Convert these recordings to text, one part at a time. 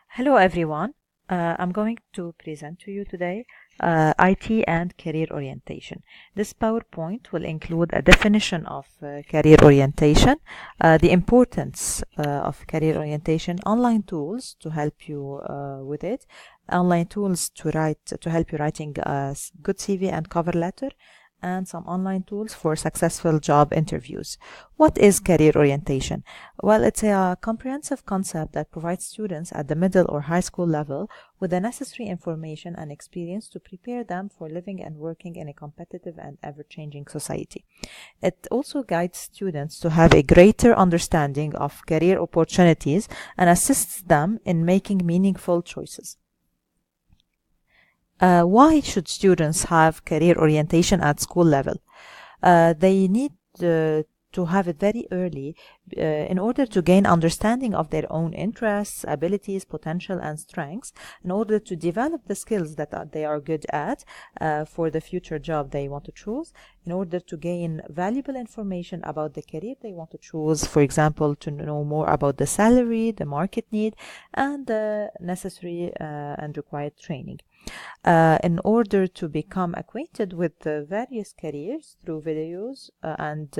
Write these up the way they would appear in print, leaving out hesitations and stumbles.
Hello everyone. I'm going to present to you today IT and career orientation. This PowerPoint will include a definition of career orientation, the importance of career orientation, online tools to help you with it, online tools to help you writing a good CV and cover letter, and some online tools for successful job interviews. What is career orientation? Well, it's a comprehensive concept that provides students at the middle or high school level with the necessary information and experience to prepare them for living and working in a competitive and ever-changing society. It also guides students to have a greater understanding of career opportunities and assists them in making meaningful choices. Why should students have career orientation at school level? They need to have it very early in order to gain understanding of their own interests, abilities, potential, and strengths, in order to develop the skills that they are good at for the future job they want to choose, in order to gain valuable information about the career they want to choose, for example, to know more about the salary, the market need, and the necessary and required training. In order to become acquainted with the various careers through videos and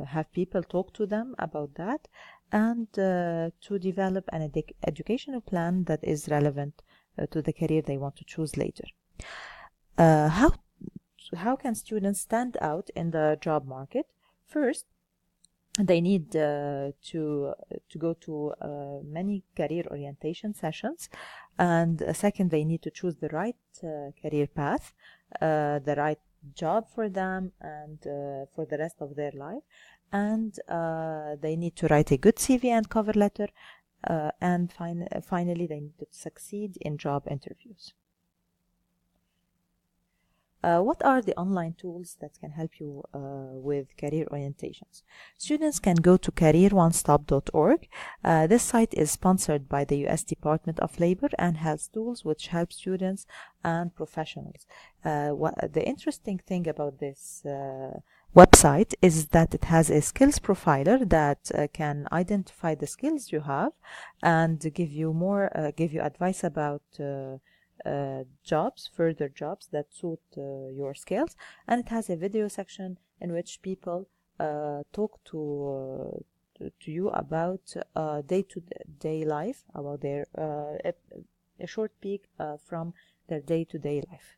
have people talk to them about that, and to develop an educational plan that is relevant to the career they want to choose later. Uh, how how can students stand out in the job market? First, they need to go to many career orientation sessions, and second, they need to choose the right career path, the right job for them and for the rest of their life, and they need to write a good CV and cover letter, and finally they need to succeed in job interviews. What are the online tools that can help you with career orientations? Students can go to careeronestop.org. This site is sponsored by the US Department of Labor and has tools which help students and professionals. The interesting thing about this website is that it has a skills profiler that can identify the skills you have and give you advice about further jobs that suit your skills, and it has a video section in which people talk to you about day-to-day life, about their a short peek from their day-to-day life.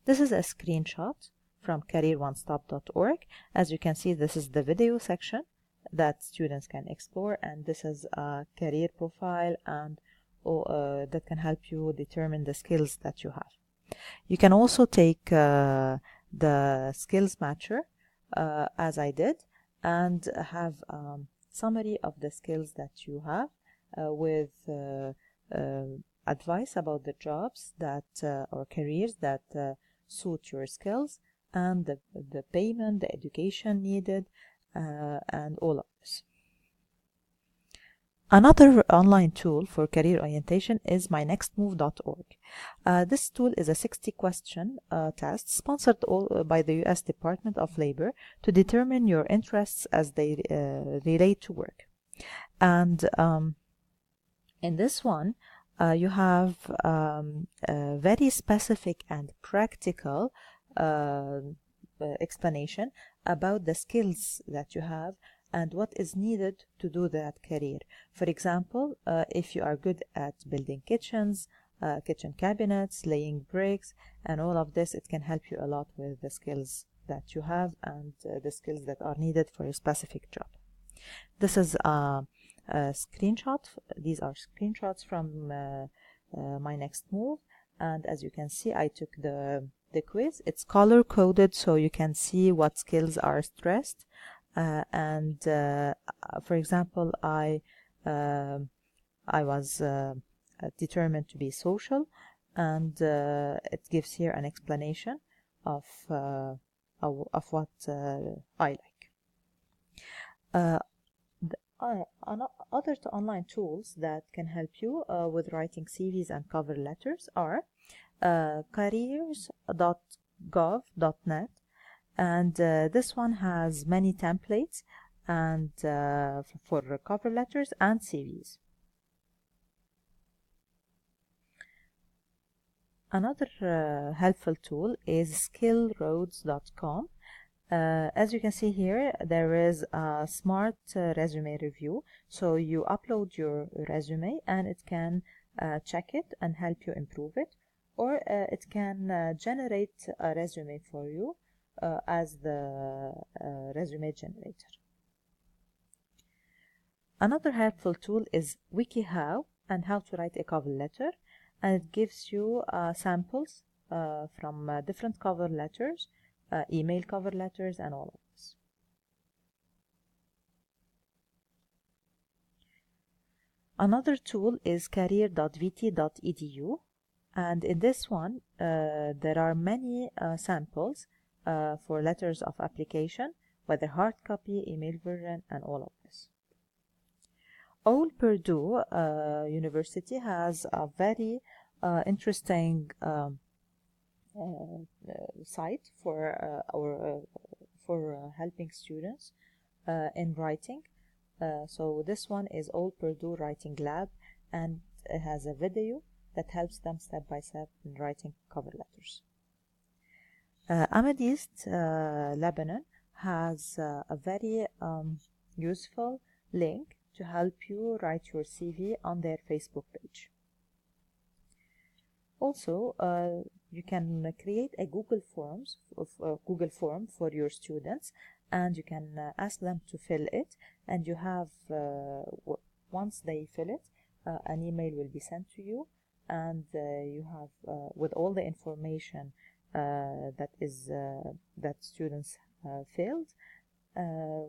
This is a screenshot from careeronestop.org. As you can see, this is the video section that students can explore, and this is a career profile and that can help you determine the skills that you have. You can also take the skills matcher as I did, and have summary of the skills that you have with advice about the jobs that or careers that suit your skills, and the payment, the education needed, and all of this. Another online tool for career orientation is mynextmove.org. This tool is a 60-question test sponsored by the US Department of Labor to determine your interests as they relate to work. And in this one, you have a very specific and practical explanation about the skills that you have and what is needed to do that career. For example, if you are good at building kitchens, kitchen cabinets, laying bricks, and all of this, it can help you a lot with the skills that you have and the skills that are needed for a specific job. This is a screenshot. These are screenshots from My Next Move, and as you can see, I took the quiz. It's color coded, so you can see what skills are stressed. For example, I was determined to be social, and it gives here an explanation of what I like. Other online tools that can help you with writing CVs and cover letters are careers.gov.net, and this one has many templates and for cover letters and CVs. Another helpful tool is skillroads.com. As you can see here, there is a smart resume review. So you upload your resume and it can check it and help you improve it, or it can generate a resume for you as the resume generator. Another helpful tool is WikiHow and how to write a cover letter, and it gives you samples from different cover letters, email cover letters, and all of this. Another tool is career.vt.edu, and in this one there are many samples for letters of application, whether hard copy, email version, and all of this. Old Purdue University has a very interesting site for helping students in writing. So this one is Old Purdue Writing Lab, and it has a video that helps them step by step in writing cover letters. Amethyst Lebanon has a very useful link to help you write your CV on their Facebook page. Also, you can create a Google form for your students, and you can ask them to fill it, and you have once they fill it, an email will be sent to you, and you have with all the information that students filled,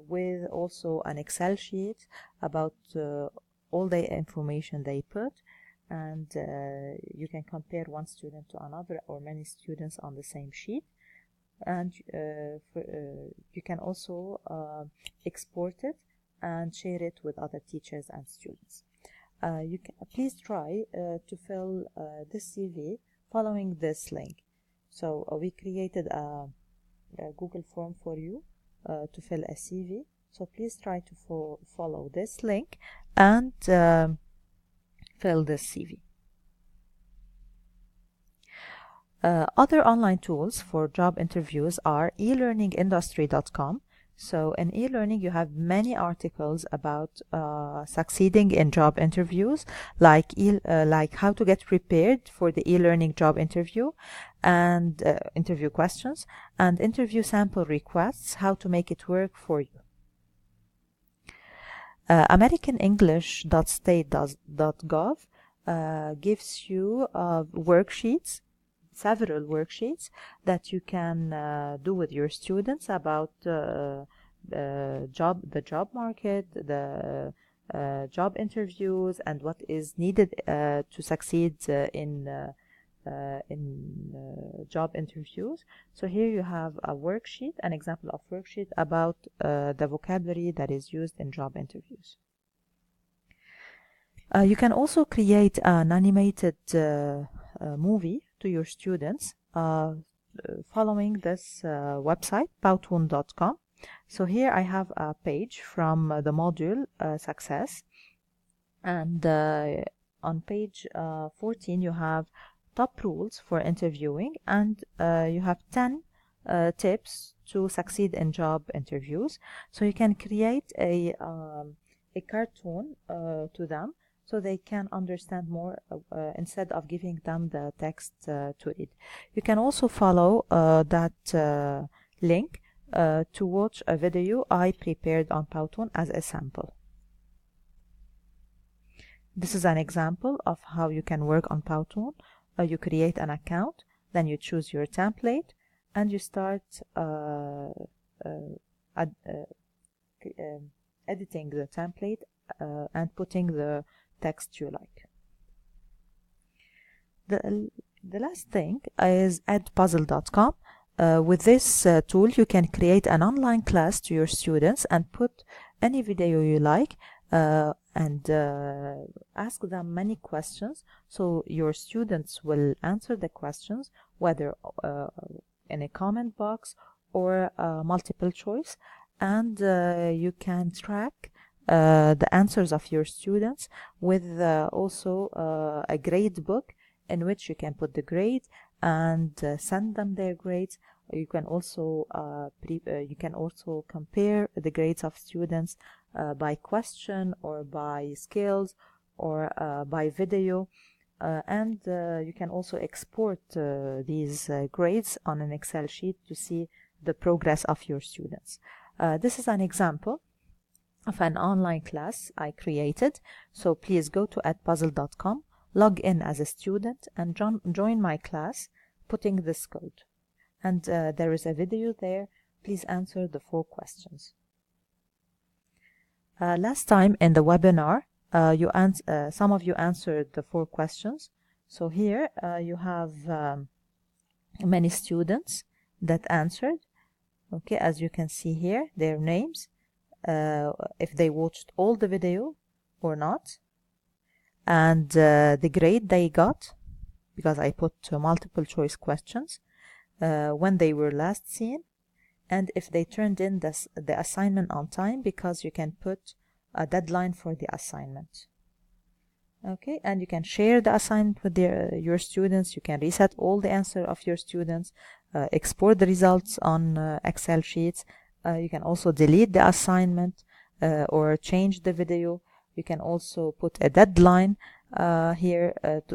with also an Excel sheet about all the information they put, and you can compare one student to another or many students on the same sheet, and you can also export it and share it with other teachers and students. Please try to fill this CV following this link. So we created a Google form for you to fill a CV. So please try to follow this link and fill this CV. Other online tools for job interviews are elearningindustry.com. So in e-learning, you have many articles about succeeding in job interviews, like how to get prepared for the e-learning job interview, and interview questions, and interview sample requests, how to make it work for you. AmericanEnglish.state.gov gives you worksheets, several worksheets that you can do with your students about the job market, the job interviews, and what is needed to succeed in job interviews. So here you have a worksheet, an example of worksheet about the vocabulary that is used in job interviews. You can also create an animated movie to your students following this website, powtoon.com. So here I have a page from the module Success, and on page 14 you have top rules for interviewing, and you have 10 tips to succeed in job interviews. So you can create a cartoon to them, so they can understand more instead of giving them the text to read. You can also follow that link to watch a video I prepared on Powtoon as a sample. This is an example of how you can work on Powtoon. You create an account, then you choose your template, and you start editing the template and putting the text you like. The last thing is edpuzzle.com. With this tool, you can create an online class to your students and put any video you like and ask them many questions. So your students will answer the questions, whether in a comment box or multiple choice, and you can track the answers of your students with also a grade book in which you can put the grade and send them their grades. You can also compare the grades of students by question or by skills or by video. And you can also export these grades on an Excel sheet to see the progress of your students. This is an example of an online class I created. So please go to edpuzzle.com, log in as a student, and join my class putting this code. And there is a video there. Please answer the 4 questions. Last time in the webinar, some of you answered the 4 questions. So here you have many students that answered. Okay, as you can see here, their names, if they watched all the video or not, and the grade they got, because I put multiple choice questions, when they were last seen, and if they turned in the assignment on time, because you can put a deadline for the assignment. Okay, and you can share the assignment with your students. You can reset all the answer of your students, export the results on Excel sheets. You can also delete the assignment or change the video. You can also put a deadline here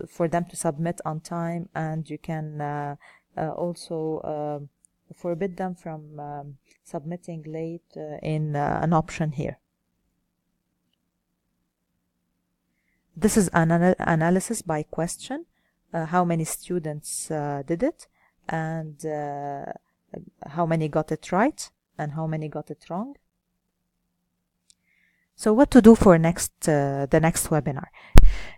for them to submit on time, and you can also forbid them from submitting late in an option here. This is an analysis by question, how many students did it, and how many got it right, and how many got it wrong. So what to do for the next webinar?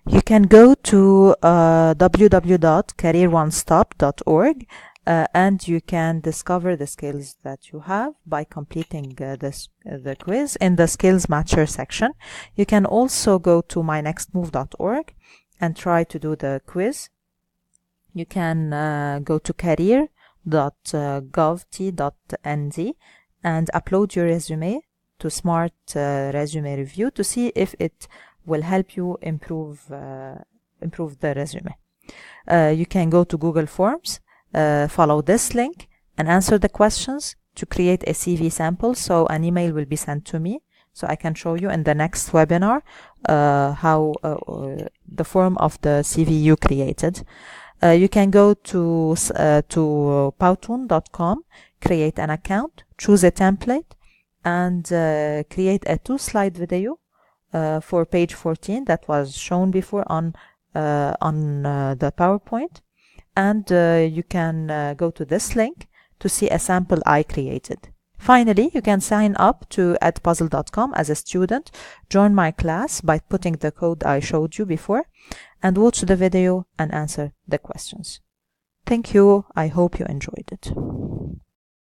You can go to www.careeronestop.org and you can discover the skills that you have by completing the quiz in the skills matcher section. You can also go to mynextmove.org and try to do the quiz. You can go to career.govt.nz and upload your resume to Smart Resume Review to see if it will help you improve the resume. You can go to Google Forms, follow this link, and answer the questions to create a CV sample. So an email will be sent to me, so I can show you in the next webinar how the form of the CV you created. You can go to powtoon.com, create an account, choose a template, and create a 2-slide video for page 14 that was shown before on the PowerPoint. And you can go to this link to see a sample I created. Finally, you can sign up to edpuzzle.com as a student, join my class by putting the code I showed you before, and watch the video and answer the questions. Thank you. I hope you enjoyed it.